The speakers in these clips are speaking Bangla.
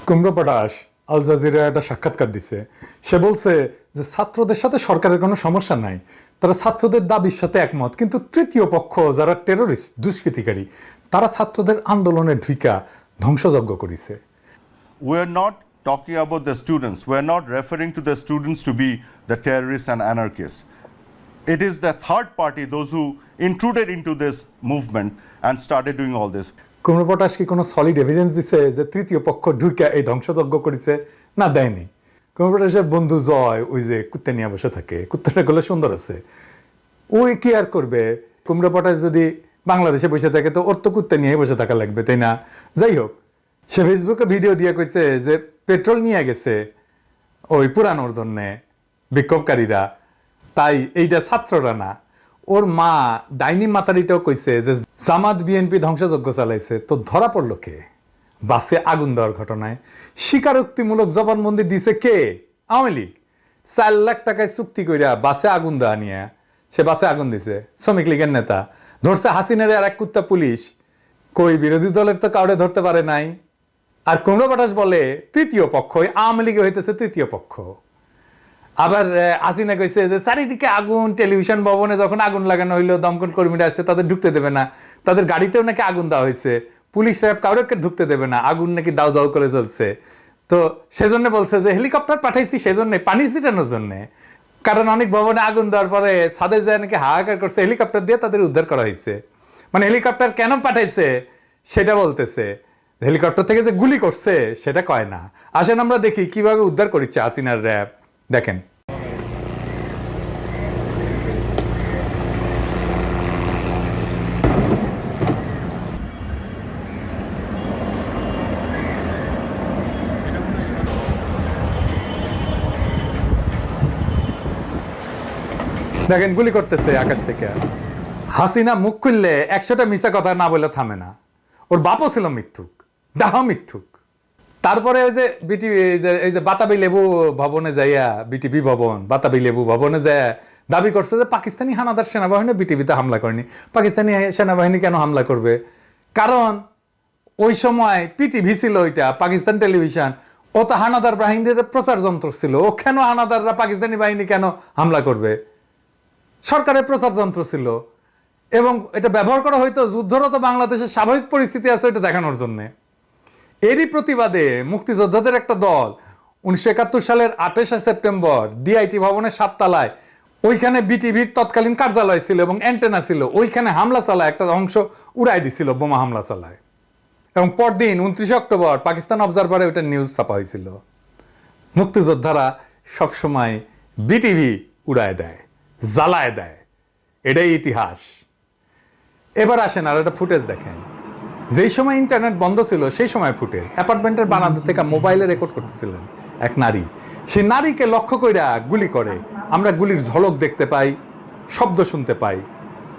কুমড়ো পটাশ আল জাজিরা একটা সাক্ষাৎকার দিছে। সে বলছে যে ছাত্রদের সাথে সরকারের কোনো সমস্যা নাই, তারা ছাত্রদের দাবির সাথে একমত, কিন্তু তৃতীয় পক্ষ যারা টেরোরিস্ট দুষ্কৃতিকারী তারা ছাত্রদের আন্দোলনে ঢুইকা ধ্বংসযজ্ঞ করেছে। We are not talking about the students. We are not referring to the students to be the terrorists and anarchists. It is the third party, those who intruded into this movement and started doing all this. কুমড়ো পটাশ কি কোনো সলিড এভিডেন্স দিছে যে তৃতীয় পক্ষ ঢুইকা এই ধ্বংসযজ্ঞ করেছে? না, দেয়নি। কুমড়ো পটাশের বন্ধু জয় ওই যে কুত্তে নিয়ে বসে থাকে, কুত্তাটা গলে সুন্দর আছে, ওই কি আর করবে? কুমড়ো পটাশ যদি বাংলাদেশে বসে থাকে তো ওর তো কুত্তে নিয়ে বসে থাকা লাগবে, তাই না? যাই হোক, সে ফেসবুকে ভিডিও দিয়ে কইছে যে পেট্রোল নিয়ে গেছে ওই পুরানোর জন্যে বিক্ষোভকারীরা, তাই এইটা ছাত্ররা না। ওর মা ডাইনি মাতারিটাও কইছে যে জামাত বিএনপি ধ্বংসযজ্ঞ চালাইছে। তো ধরা পড়লো কে? বাসে আগুন দেওয়ার ঘটনায় স্বীকারোক্তিমূলক জবানবন্দি দিছে কে? আওয়ামী লীগ। 4 লাখ টাকায় চুক্তি কইরা বাসে আগুন দেওয়া নিয়ে সে বাসে আগুন দিছে। শ্রমিক লীগের নেতা ধরছে হাসিনারে আর এক কুত্তা পুলিশ। কই বিরোধী দলের তো কাউরে ধরতে পারে নাই। আর কুমড়ো পটাশ বলে তৃতীয় পক্ষ, আওয়ামী লীগে হইতেছে তৃতীয় পক্ষ। আবার হাসিনা কইছে যে চারিদিকে আগুন, টেলিভিশন ভবনে যখন আগুন লাগানো হইলো দমকল কর্মীরা আসছে তাদের ঢুকতে দেবে না, তাদের গাড়িতেও নাকি আগুন দেওয়া হয়েছে, পুলিশ র্যাব কাউকে ঢুকতে দেবে না, আগুন নাকি দাউ দাউ করে চলছে। তো সেজন্য বলছে যে হেলিকপ্টার পাঠাইছি সেজন্য, পানির ছিটানোর জন্য। কারণ অনেক ভবনে আগুন দেওয়ার পরে ছাদে যায় নাকি হাহাকার করছে, হেলিকপ্টার দিয়ে তাদের উদ্ধার করা হয়েছে। মানে হেলিকপ্টার কেন পাঠাইছে সেটা বলতেছে, হেলিকপ্টার থেকে যে গুলি করছে সেটা কয় না। আসেন আমরা দেখি কিভাবে উদ্ধার করেছে হাসিনার র্যাব। দেখেন, দেখেন গুলি করতেছে আকাশ থেকে। হাসিনা মুখ খুললে 100টা মিথ্যা কথা না বলে থামে না। ওর বাপও ছিল মিথ্যুক, ডাহা মিথ্যুক। তারপরে ওই যে এই যে বাতাবি লেবু ভবনে যাইয়া, বিটিভি ভবন বাতাবি লেবু ভবনে যাইয়া দাবি করছে যে পাকিস্তানি হানাদার সেনাবাহিনী বিটিভিতে হামলা করেনি। পাকিস্তানি সেনাবাহিনী কেন হামলা করবে? কারণ ওই সময় পিটিভি ছিল, ওইটা পাকিস্তান টেলিভিশন, ও তো হানাদার বাহিনীদের প্রচার যন্ত্র ছিল। ও কেন হানাদাররা পাকিস্তানি বাহিনী কেন হামলা করবে? সরকারের প্রচার যন্ত্র ছিল এবং এটা ব্যবহার করা হয়তো যুদ্ধরত বাংলাদেশের স্বাভাবিক পরিস্থিতি আছে এটা দেখানোর জন্য। এরই প্রতিবাদে মুক্তিযোদ্ধাদের একটা দল 1971 সালের 28 সেপ্টেম্বর ডিআইটি ভবনের 7 তলায়, ওইখানে বিটিভির তৎকালীন কার্যালয় ছিল এবং অ্যান্টেনা ছিল, ওইখানে হামলা চালায়, একটা অংশ উড়াই দিছিল, বোমা হামলা চালায়। এবং পরদিন 29 অক্টোবর পাকিস্তান অবজারভারে ওইটা নিউজ ছাপা হয়েছিল। মুক্তিযোদ্ধারা সবসময় বিটিভি উড়ায় দেয়, জ্বালায় দেয়, এটাই ইতিহাস। এবার আসেন আর একটা ফুটেজ দেখেন। যেই সময় ইন্টারনেট বন্ধ ছিল সেই সময় ফুটেজ, অ্যাপার্টমেন্টের বারান্দা থেকে মোবাইলে রেকর্ড করতেছিলেন এক নারী। সেই নারীকে লক্ষ্য কইরা গুলি করে। আমরা গুলির ঝলক দেখতে পাই, শব্দ শুনতে পাই।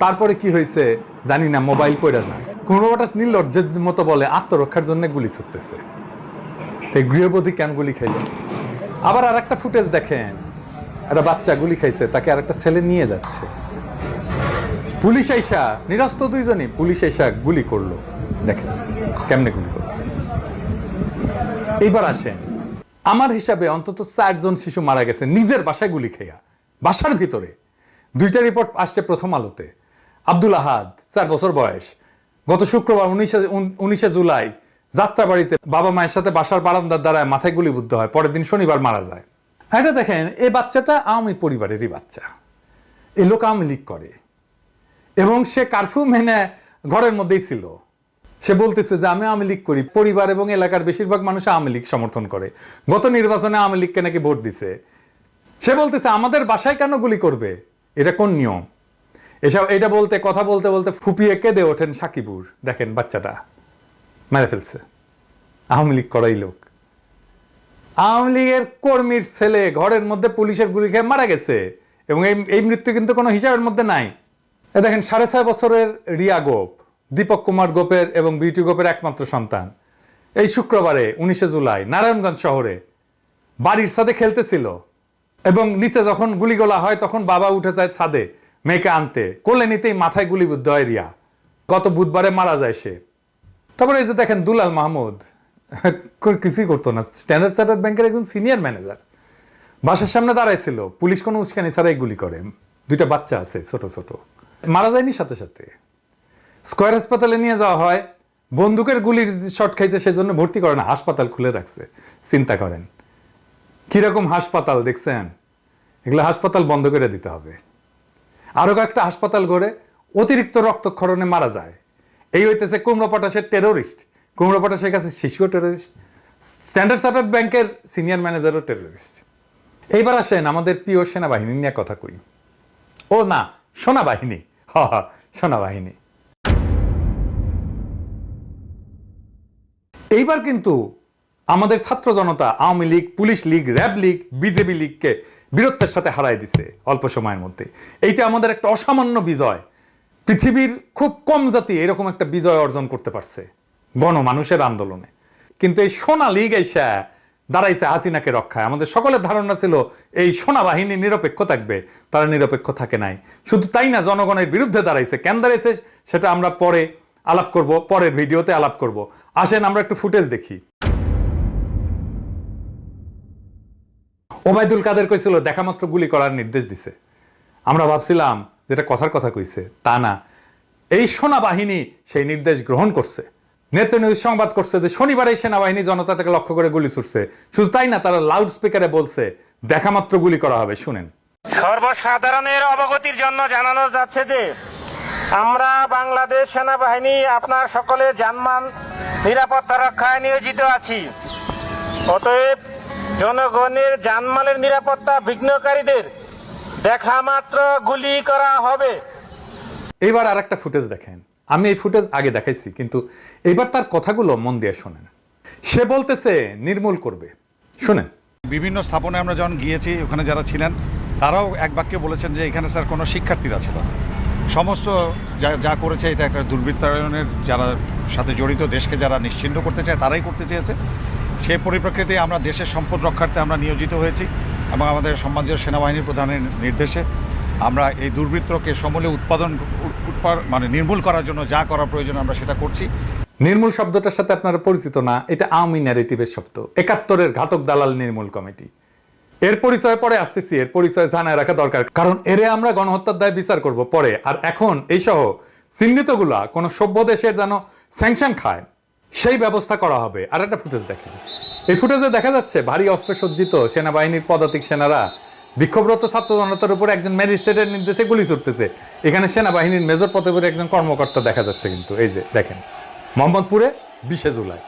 তারপরে কি হয়েছে জানি না, মোবাইল পড়ে যায়। কুমড়ো পটাশ নির্লজ্জের মতো বলে আত্মরক্ষার জন্য গুলি ছুটতেছে। তো গৃহবধূ কেন গুলি খাইল? আবার আর একটা ফুটেজ দেখেন, একটা বাচ্চা গুলি খাইছে, তাকে আর একটা ছেলে নিয়ে যাচ্ছে। পুলিশ আইসা, নিরস্ত্র দুইজনই, পুলিশ আইসা গুলি করলো। দেখেন কেমনে গুলি করলো। এইবার আসেন, আমার হিসাবে অন্তত 4 জন শিশু মারা গেছে নিজের বাসায় গুলি খেয়া, বাসার ভিতরে। 2টা রিপোর্ট আসছে প্রথম আলোতে। আব্দুল আহাদ 4 বছর বয়স, গত শুক্রবার 19 জুলাই যাত্রাবাড়িতে বাবা মায়ের সাথে বাসার বারান্দার দ্বারায় মাথায় গুলিবিদ্ধ হয়, পরের দিন শনিবার মারা যায়। এটা দেখেন, এই বাচ্চাটা আওয়ামী পরিবারেরই বাচ্চা, এই লোক আওয়ামী লীগ করে এবং সে কারফিউ মেনে ঘরের মধ্যেই ছিল। সে বলতেছে যে আমি আওয়ামী লীগ করি, পরিবার এবং এলাকার বেশিরভাগ মানুষ আওয়ামী লীগ সমর্থন করে, গত নির্বাচনে আওয়ামী লীগকে নাকি ভোট দিছে। সে বলতেছে আমাদের বাসায় কেন গুলি করবে, এটা কোন নিয়ম? এসব এটা বলতে কথা বলতে বলতে ফুপিয়ে কেঁদে ওঠেন সাকিবুর। দেখেন বাচ্চাটা মেরে ফেলছে, আওয়ামী লীগ করাই লোক। আওয়ামী লীগের কর্মীর ছেলে ঘরের মধ্যে পুলিশের গুলি খেয়ে মারা গেছে এবং এই মৃত্যু কিন্তু কোনো হিসাবের মধ্যে নাই। দেখেন 6.5 বছরের রিয়া গোপ, দীপক কুমার গোপের এবং বিউটি গোপের একমাত্র সন্তান, এই শুক্রবারে 19 জুলাই নারায়ণগঞ্জ শহরে বাড়ির ছাদে খেলতেছিল এবং নিচে যখন গুলিগোলা হয় তখন বাবা উঠে যায় ছাদে মেয়েকে আনতে, কোলে নিতেই মাথায় গুলিবিদ্ধ হয় রিয়া। গত বুধবারে মারা যায় সে। তারপরে এই যে দেখেন দুলাল মাহমুদ, কিছুই করতো না। স্ট্যান্ডার্ড চার্টার্ড ব্যাংকের একজন সিনিয়র ম্যানেজার বাসার সামনে দাঁড়াইছিল, পুলিশ কোনো উস্কানি ছাড়াই গুলি করে। 2টা বাচ্চা আছে ছোট ছোট, মারা যায়নি সাথে সাথে। স্কয়ার হাসপাতালে নিয়ে যাওয়া হয়, বন্দুকের গুলির শট খাইছে সেজন্য ভর্তি করে না, হাসপাতাল খুলে রাখছে। চিন্তা করেন কিরকম হাসপাতাল দেখছেন? এগুলো হাসপাতাল বন্ধ করে দিতে হবে। আরো কয়েকটা হাসপাতাল গড়ে অতিরিক্ত রক্তক্ষরণে মারা যায়। এই হইতেছে কুমড়ো পটাশের টেরোরিস্ট। কুমড়ো পটাশের কাছে শিশুও টেরোরিস্ট, স্ট্যান্ডার্ড চার্টার্ড ব্যাংকের সিনিয়র ম্যানেজারও টেরোরিস্ট। এইবার আসেন আমাদের প্রিয় সেনাবাহিনী নিয়ে কথা কই। ও না, সেনাবাহিনী, সেনাবাহিনী। এইবার কিন্তু আমাদের ছাত্র জনতা Awami League, police League, RAB League, BJP লীগকে বীরত্বের সাথে হারাই দিছে অল্প সময়ের মধ্যে। এইটা আমাদের একটা অসামান্য বিজয়। পৃথিবীর খুব কম জাতি এরকম একটা বিজয় অর্জন করতে পারছে গণমানুষের আন্দোলনে। কিন্তু এই সোনা লীগ এসে দাঁড়াইছে হাসিনাকে রক্ষায়। আমাদের সকলের ধারণা ছিল এই সেনাবাহিনী নিরপেক্ষ থাকবে, তারা নিরপেক্ষ থাকে নাই। শুধু তাই না, জনগণের বিরুদ্ধে দাঁড়াইছে। কেন দাঁড়াইছে সেটা আমরা পরে আলাপ করব, পরের ভিডিওতে আলাপ করব। আসেন আমরা একটু ফুটেজ দেখি। ওবায়দুল কাদের কইছিল দেখা মাত্র গুলি করার নির্দেশ দিছে। আমরা ভাবছিলাম যেটা কথার কথা কইছে, তা না, এই সেনাবাহিনী সেই নির্দেশ গ্রহণ করছে। নেত্র নিউজ সংবাদ করছে যে শনিবার এই সেনাবাহিনী জনতা থেকে লক্ষ্য করে গুলি ছুটছে। শুধু তাই না, তারা লাউড স্পিকারে বলছে দেখা মাত্র গুলি করা হবে। শুনেন। সর্বসাধারণের অবগতির জন্য জানানো যাচ্ছে যে আমরা বাংলাদেশ সেনাবাহিনী আপনার সকলের জানমাল নিরাপত্তা রক্ষায় নিয়োজিত আছি। অতএব জনগণের জানমালের নিরাপত্তা বিঘ্নকারীদের দেখা মাত্র গুলি করা হবে। এইবার আর একটা ফুটেজ দেখেন। আমি এই ফুটেজ আগে দেখাইছি, কিন্তু এইবার তার কথাগুলো মন দিয়ে শোনেন। সে বলতেছে নির্মূল করবে। শুনেন। বিভিন্ন স্থাপনে আমরা যখন গিয়েছি, ওখানে যারা ছিলেন তারাও এক বাক্যে বলেছেন যে এখানে স্যার কোনো শিক্ষার্থীরা ছিল না। সমস্ত যা করেছে এটা একটা দুর্বৃত্তায়নের যারা সাথে জড়িত, দেশকে যারা নিশ্চিহ্ন করতে চায় তারাই করতে চেয়েছে। সেই পরিপ্রেক্ষিতে আমরা দেশের সম্পদ রক্ষার্থে আমরা নিয়োজিত হয়েছি এবং আমাদের সম্মানীয় সেনাবাহিনীর প্রধানের নির্দেশে আমরা এই দুর্বৃত্তকে সমূলে মানে নির্মূল করার জন্য যা করা প্রয়োজন আমরা সেটা করছি। নির্মূল শব্দটার সাথে আপনারা পরিচিত না, এটা আওয়ামী ন্যারেটিভের শব্দ। 71-এর ঘাতক দালাল নির্মূল কমিটি। এর পরিচয় পরে আসতেছি, এর পরিচয় জানায় রাখা দরকার, কারণ এরে আমরা গণহত্যার দায় বিচার করব পরে। আর এখন এই সহ চিহ্নিতগুলা কোন সভ্য দেশের যেন স্যাংশন খায় সেই ব্যবস্থা করা হবে। আর একটা ফুটেজ দেখেন। এই ফুটেজে দেখা যাচ্ছে ভারী অস্ত্রসজ্জিত সেনাবাহিনীর পদাতিক সেনারা বিক্ষোভরত ছাত্র জনতার উপর একজন ম্যাজিস্ট্রেটের নির্দেশে গুলি ছুটতেছে। এখানে সেনাবাহিনীর মেজর পদবীর একজন কর্মকর্তা দেখা যাচ্ছে। কিন্তু এই যে দেখেন, মোহাম্মদপুরে 20 জুলাই।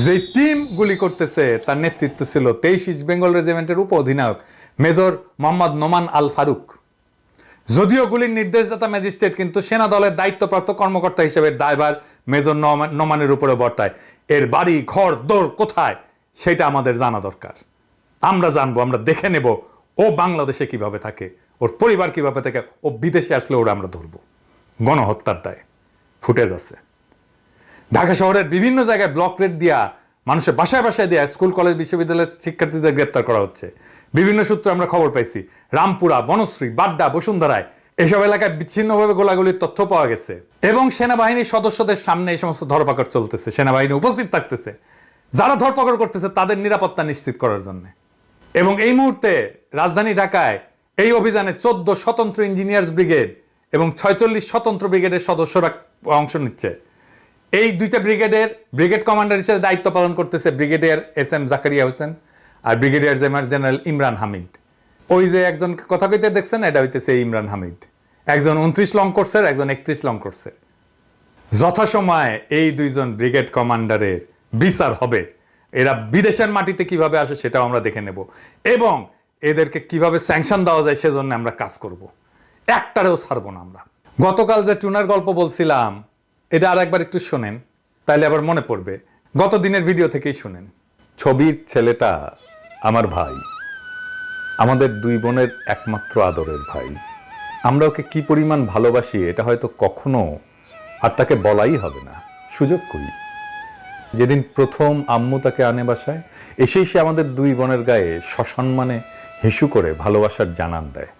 যে টিম গুলি করতেছে তার নেতৃত্ব ছিল 23 ইস্ট বেঙ্গল রেজিমেন্টের উপ অধিনায়ক মেজর মোহাম্মদ নোমান আল ফারুক। যদিও গুলির নির্দেশদাতা ম্যাজিস্ট্রেট, কিন্তু সেনা দলের দায়িত্বপ্রাপ্ত কর্মকর্তা হিসেবে দায়ভার মেজর নোমানের উপরে বর্তায়। এর বাড়ি ঘর দৌড় কোথায় সেটা আমাদের জানা দরকার। আমরা জানবো, আমরা দেখে নেব ও বাংলাদেশে কিভাবে থাকে, ওর পরিবার কিভাবে থাকে, ও বিদেশে আসলে ওরা আমরা ধরবো। গণহত্যার দায় ফুটেজ আছে। ঢাকা শহরের বিভিন্ন জায়গায় ব্লক রেড দিয়া, মানুষের বাসায় বাসায় দেয়া, স্কুল কলেজ বিশ্ববিদ্যালয়ের শিক্ষার্থীদের গ্রেপ্তার করা হচ্ছে। বিভিন্ন সূত্রে আমরা খবর পাইছি, রামপুরা, বনশ্রী, বাড্ডা, বসুন্ধরায় এসব এলাকায় বিচ্ছিন্নভাবে গোলাগুলির তথ্য পাওয়া গেছে। এবং সেনাবাহিনীর সদস্যদের সামনে এই সমস্ত ধরপাকড় চলতেছে, সেনাবাহিনী উপস্থিত থাকতেছে, যারা ধরপাকড় করতেছে তাদের নিরাপত্তা নিশ্চিত করার জন্য। এবং এই মুহূর্তে রাজধানী ঢাকায় এই অভিযানে 14 স্বতন্ত্র ইঞ্জিনিয়ার্স ব্রিগেড এবং 46 স্বতন্ত্র ব্রিগেডের সদস্যরা অংশ নিচ্ছে। এই দুইটা ব্রিগেডের ব্রিগেড কমান্ডার হিসেবে দায়িত্ব পালন করতেছে ব্রিগেডিয়ার SM জাকারিয়া হোসেন আর ব্রিগেডিয়ার জেনারেল ইমরান হামিদ। ওই যে একজন কথা কইতে দেখছেন, এটা হইতেছে ইমরান হামিদ। একজন 29 লং কোর্সের, একজন 31 লং কোর্সের। যথাসময়ে এই দুইজন ব্রিগেড কমান্ডারের বিচার হবে। এরা বিদেশের মাটিতে কিভাবে আসে সেটাও আমরা দেখে নেব, এবং এদেরকে কিভাবে স্যাংশন দেওয়া যায় সেজন্য আমরা কাজ করব। একটারেও ছাড়বো না আমরা। গতকাল যে টুনার গল্প বলছিলাম, এটা আর একবার একটু শোনেন, তাইলে আবার মনে পড়বে। গত দিনের ভিডিও থেকেই শুনেন। ছবির ছেলেটা আমার ভাই, আমাদের দুই বোনের একমাত্র আদরের ভাই। আমরা ওকে কি পরিমাণ ভালোবাসি এটা হয়তো কখনো আর তাকে বলাই হবে না, সুযোগ করি। যেদিন প্রথম আম্মু তাকে আনে বাসায়, এসেই সে আমাদের দুই বোনের গায়ে সসম্মানে হিসু করে ভালোবাসার জানান দেয়।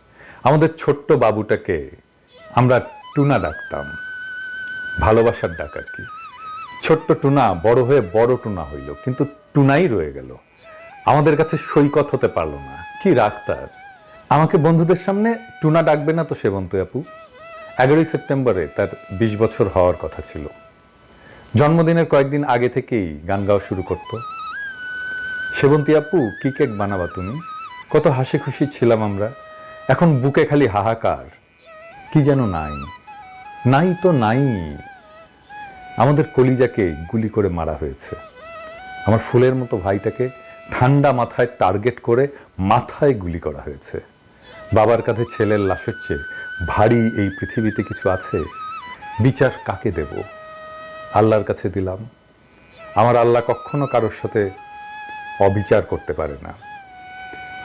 আমাদের ছোট্ট বাবুটাকে আমরা টুনা ডাকতাম, ভালোবাসার ডাক আর কি। ছোট্ট টুনা বড় হয়ে বড় টুনা হইল, কিন্তু টুনাই রয়ে গেল, আমাদের কাছে সৈকত হতে পারলো না। কি রাগ তার। আমাকে বন্ধুদের সামনে টুনা ডাকবে না তো সেবন্তী আপু। 11ই সেপ্টেম্বরে তার 20 বছর হওয়ার কথা ছিল। জন্মদিনের কয়েকদিন আগে থেকেই গান গাওয়া শুরু করত। সেবন্তী আপু, কি কেক বানাবা তুমি? কত হাসি খুশি ছিলাম আমরা। এখন বুকে খালি হাহাকার, কি যেন নাই, নাই তো নাই। আমাদের কলিজাকে গুলি করে মারা হয়েছে। আমার ফুলের মতো ভাইটাকে ঠান্ডা মাথায় টার্গেট করে মাথায় গুলি করা হয়েছে। বাবার কাছে ছেলের লাশের চেয়ে ভারী এই পৃথিবীতে কিছু আছে? বিচার কাকে দেব? আল্লাহর কাছে দিলাম। আমার আল্লাহ কখনো কারোর সাথে অবিচার করতে পারে না।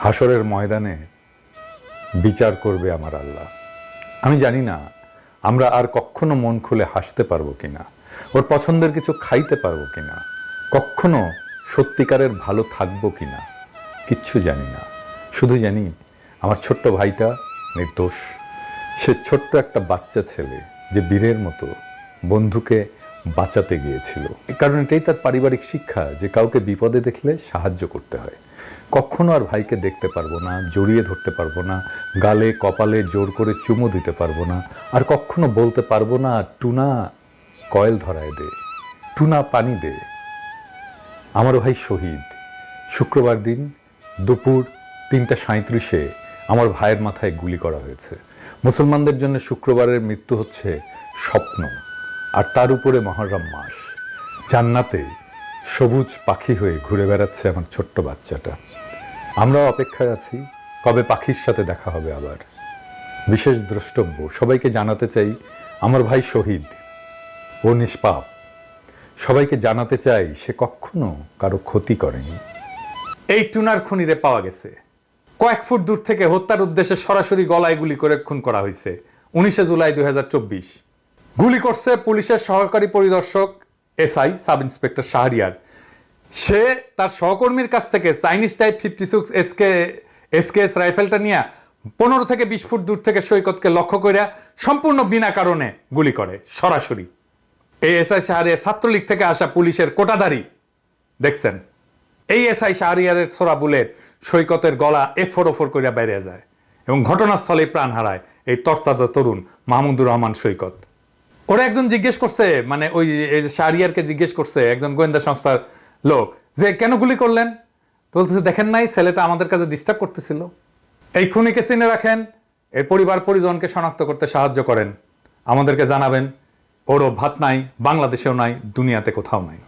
হাসরের ময়দানে বিচার করবে আমার আল্লাহ। আমি জানি না আমরা আর কখনো মন খুলে হাসতে পারবো কিনা, ওর পছন্দের কিছু খাইতে পারবো কিনা, কখনো সত্যিকারের ভালো থাকবো কিনা, কিচ্ছু জানি না। শুধু জানি আমার ছোট্ট ভাইটা নির্দোষ। সে ছোট্ট একটা বাচ্চা ছেলে যে বীরের মতো বন্ধুকে বাঁচাতে গিয়েছিল। কারণ এটাই তার পারিবারিক শিক্ষা, যে কাউকে বিপদে দেখলে সাহায্য করতে হয়। কখনো আর ভাইকে দেখতে পারবো না, জড়িয়ে ধরতে পারবো না, গালে কপালে জোর করে চুমু দিতে পারবো না, আর কখনো বলতে পারবো না টুনা কয়েল ধরায় দে, টুনা পানি দে। আমার ভাই শহীদ। শুক্রবার দিন দুপুর 3:37 আমার ভাইয়ের মাথায় গুলি করা হয়েছে। মুসলমানদের জন্য শুক্রবারের মৃত্যু হচ্ছে স্বপ্ন, আর তার উপরে মহররম মাস। জান্নাতে সবুজ পাখি হয়ে ঘুরে বেড়াচ্ছে আমার ছোট্ট বাচ্চাটা। আমরাও অপেক্ষায় আছি কবে পাখির সাথে দেখা হবে আবার। বিশেষ দ্রষ্টব্য, সবাইকে জানাতে চাই আমার ভাই শহীদ, ও নিষ্পাপ। সবাইকে জানাতে চাই সে কখনো কারো ক্ষতি করেনি। এই টুনার খুনিরে পাওয়া গেছে। কয়েক ফুট দূর থেকে হত্যার উদ্দেশ্যে সরাসরি গলায় গুলি করে খুন করা হয়েছে 19 জুলাই 2024। গুলি করছে পুলিশের সহকারী পরিদর্শক SI সাব ইন্সপেক্টর শাহরিয়ার। সে তার সহকর্মীর কাছ থেকে চাইনিজ টাইপ 56 SKS রাইফেলটা নিয়ে 15 থেকে 20 ফুট দূর থেকে সৈকতকে লক্ষ্য করে সম্পূর্ণ বিনা কারণে গুলি করে সরাসরি। এই SI শাহরিয়ার ছাত্রলীগ থেকে আসা পুলিশের কোটাধারী। দেখছেন, এই SI শাহরিয়ারের ছোড়া বুলেট সৈকতের গলা এফোর করে বেরিয়ে যায় এবং ঘটনাস্থলে প্রাণ হারায় এই তরতাজা তরুণ মাহমুদুর রহমান সৈকত। ওরা একজন জিজ্ঞেস করছে, মানে ওই শাহরিয়ারকে জিজ্ঞেস করছে একজন গোয়েন্দা সংস্থার লোক, যে কেন গুলি করলেন? বলতেছে, দেখেন নাই ছেলেটা আমাদের কাছে ডিস্টার্ব করতেছিল। এই খুনিকে চিনে রাখেন, এর পরিবার পরিজনকে শনাক্ত করতে সাহায্য করেন, আমাদেরকে জানাবেন। ওরও ভাত নাই, বাংলাদেশেও নাই, দুনিয়াতে কোথাও নাই।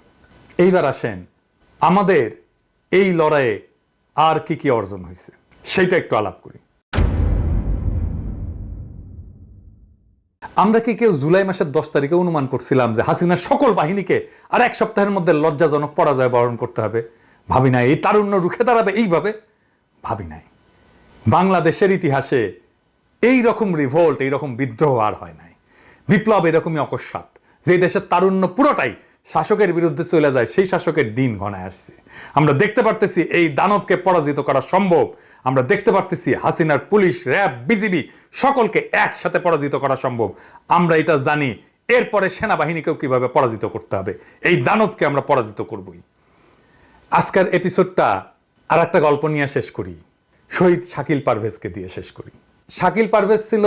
এইবার আসেন আমাদের এই লড়াইয়ে আর কি কি অর্জন হয়েছে সেইটা একটু আলাপ করি। আমরা কি কেউ জুলাই মাসের 10 তারিখে অনুমান করছিলাম যে হাসিনার সকল বাহিনীকে আর 1 সপ্তাহের মধ্যে লজ্জাজনক পরাজয় বরণ করতে হবে? ভাবি নাই এই তারুণ্য রুখে দাঁড়াবে এইভাবে, ভাবি নাই। বাংলাদেশের ইতিহাসে এই রকম রিভোল্ট, এই রকম বিদ্রোহ আর হয় নাই। বিপ্লব এরকমই অকস্মাৎ, যে দেশের তারুণ্য পুরোটাই শাসকের বিরুদ্ধে চলে যায়, সেই শাসকের দিন ঘনায় আসছে। আমরা দেখতে পারতেছি এই দানবকে পরাজিত করা সম্ভব। আমরা দেখতে পারতেছি হাসিনার পুলিশ, র্যাব, বিজিবি সকলকে একসাথে পরাজিত করা সম্ভব। আমরা এটা জানি। এরপরে সেনাবাহিনীকেও কিভাবে পরাজিত করতে হবে, এই দানবকে আমরা পরাজিত করবই। আজকের এপিসোডটা আর একটা গল্প নিয়ে শেষ করি, শহীদ শাকিল পারভেজকে দিয়ে শেষ করি। শাকিল পারভেজ ছিল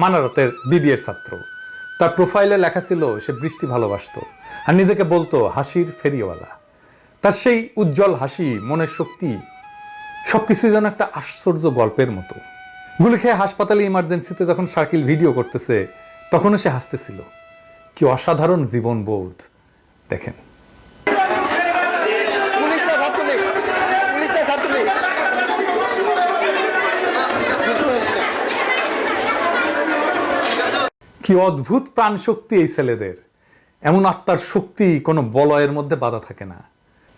মানারতের বিবিএর ছাত্র। তার প্রোফাইলে লেখা ছিল সে বৃষ্টি ভালোবাসতো আর নিজেকে বলতো হাসির ফেরিওয়ালা। তার সেই উজ্জ্বল হাসি, মনের শক্তি সবকিছুই যেন একটা আশ্চর্য গল্পের মতো। গুলি খেয়ে হাসপাতালে ইমার্জেন্সিতে যখন শাকিল ভিডিও করতেছে তখনও সে হাসতেছিল। কি অসাধারণ জীবনবোধ দেখেন। কি অদ্ভুত প্রাণ শক্তি এই ছেলেদের। এমন আত্মার শক্তি কোনো বলয়ের মধ্যে বাধা থাকে না।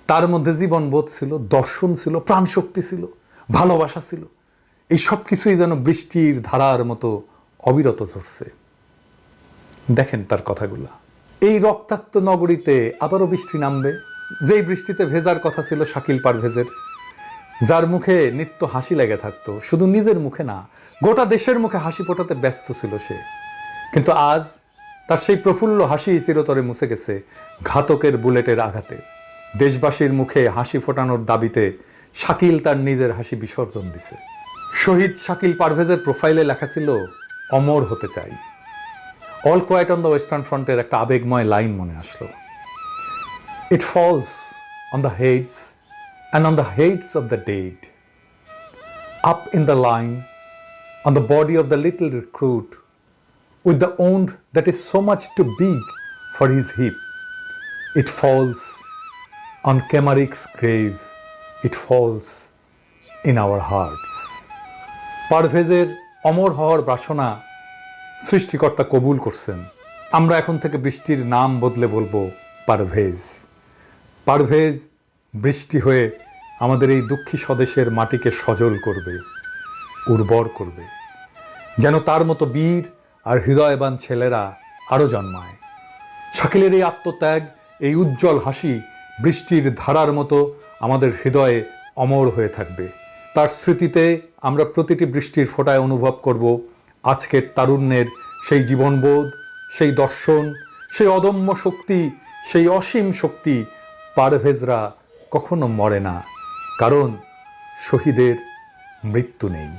তার মধ্যে জীবনবোধ ছিল, দর্শন ছিল, প্রাণ শক্তি ছিল, ভালোবাসা ছিল। এই সব কিছুই যেন বৃষ্টির ধারার মতো অবিরত ঝরছে। দেখেন তার কথাগুলো। এই রক্তাক্ত নগরীতে আবারও বৃষ্টি নামবে, যেই বৃষ্টিতে ভেজার কথা ছিল শাকিল পারভেজের, যার মুখে নিত্য হাসি লেগে থাকতো। শুধু নিজের মুখে না, গোটা দেশের মুখে হাসি ফোটাতে ব্যস্ত ছিল সে। কিন্তু আজ তার সেই প্রফুল্ল হাসি চিরতরে মুছে গেছে ঘাতকের বুলেটের আঘাতে। দেশবাসীর মুখে হাসি ফোটানোর দাবিতে শাকিল তার নিজের হাসি বিসর্জন দিছে। শহীদ শাকিল পারভেজের প্রোফাইলে লেখা ছিল অমর হতে চাই। All Quiet on the Western ফ্রন্টের একটা আবেগময় লাইন মনে আসলো। It falls on the heads and on the heads of the dead, up in the line on the body of the little recruit with the wound that is so much too big for his hip. It falls on Kemarik's grave. It falls in our hearts. পারভেজের অমর হওয়ার বাসনা সৃষ্টিকর্তা কবুল করছেন। আমরা এখন থেকে বৃষ্টির নাম বদলে বলবো পারভেজ। পারভেজ বৃষ্টি হয়ে আমাদের এই দুঃখী স্বদেশের মাটিকে সজল করবে, উর্বর করবে, যেন তার মতো বীর আর হৃদয়বান ছেলেরা আরও জন্মায়। শাকিলের এই আত্মত্যাগ, এই উজ্জ্বল হাসি বৃষ্টির ধারার মতো আমাদের হৃদয়ে অমর হয়ে থাকবে। তার স্মৃতিতে আমরা প্রতিটি বৃষ্টির ফোঁটায় অনুভব করব আজকের তারুণ্যের সেই জীবনবোধ, সেই দর্শন, সেই অদম্য শক্তি, সেই অসীম শক্তি। পারভেজরা কখনো মরে না, কারণ শহীদের মৃত্যু নেই।